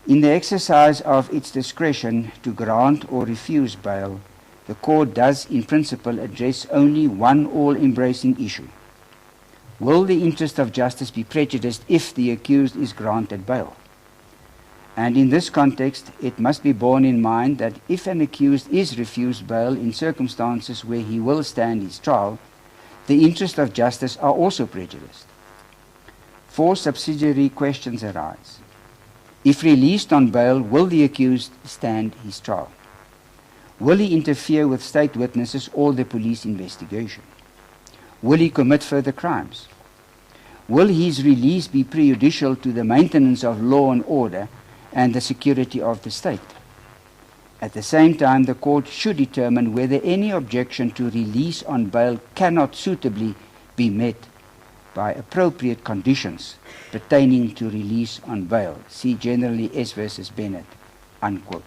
In the exercise of its discretion to grant or refuse bail, the court does in principle address only one all-embracing issue. Will the interest of justice be prejudiced if the accused is granted bail? And in this context, it must be borne in mind that if an accused is refused bail in circumstances where he will stand his trial, the interests of justice are also prejudiced. 4 subsidiary questions arise. If released on bail, will the accused stand his trial? Will he interfere with state witnesses or the police investigation? Will he commit further crimes? Will his release be prejudicial to the maintenance of law and order and the security of the state? At the same time, the court should determine whether any objection to release on bail cannot suitably be met by appropriate conditions pertaining to release on bail. See generally S versus Bennett, unquote.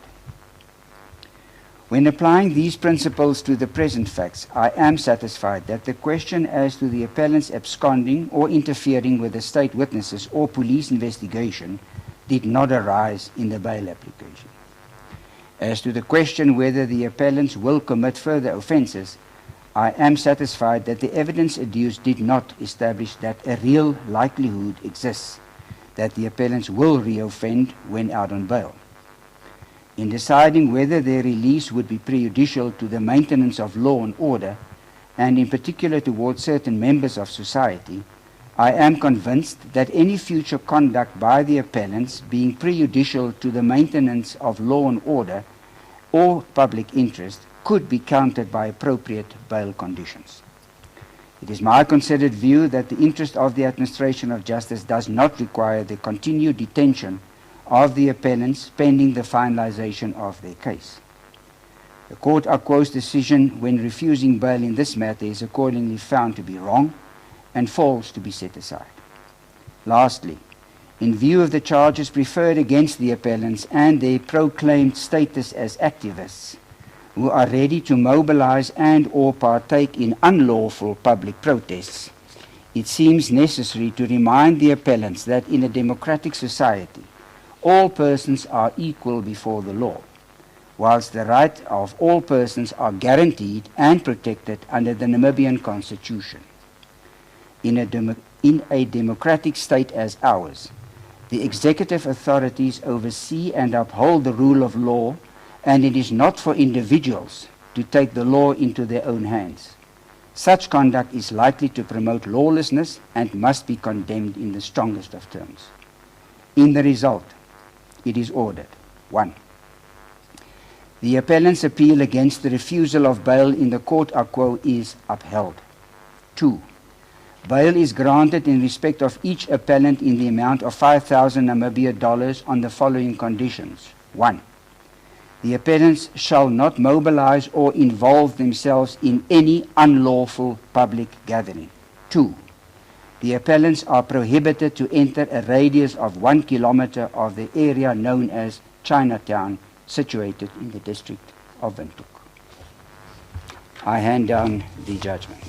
When applying these principles to the present facts, I am satisfied that the question as to the appellant's absconding or interfering with the state witnesses or police investigation did not arise in the bail application. As to the question whether the appellants will commit further offences, I am satisfied that the evidence adduced did not establish that a real likelihood exists that the appellants will reoffend when out on bail. In deciding whether their release would be prejudicial to the maintenance of law and order, and in particular towards certain members of society, I am convinced that any future conduct by the appellants being prejudicial to the maintenance of law and order or public interest could be countered by appropriate bail conditions. It is my considered view that the interest of the administration of justice does not require the continued detention of the appellants pending the finalization of their case. The Court Akwo's decision when refusing bail in this matter is accordingly found to be wrong and falls to be set aside. Lastly, in view of the charges preferred against the appellants and their proclaimed status as activists who are ready to mobilize and or partake in unlawful public protests, it seems necessary to remind the appellants that in a democratic society, all persons are equal before the law, whilst the rights of all persons are guaranteed and protected under the Namibian Constitution. In a democratic state as ours, the executive authorities oversee and uphold the rule of law, and it is not for individuals to take the law into their own hands. Such conduct is likely to promote lawlessness and must be condemned in the strongest of terms. In the result, it is ordered: 1. The appellant's appeal against the refusal of bail in the Court Akwo is upheld. 2. Bail is granted in respect of each appellant in the amount of 5,000 Namibia dollars on the following conditions. 1. The appellants shall not mobilize or involve themselves in any unlawful public gathering. 2. The appellants are prohibited to enter a radius of 1 kilometer of the area known as Chinatown, situated in the district of Windhoek. I hand down the judgment.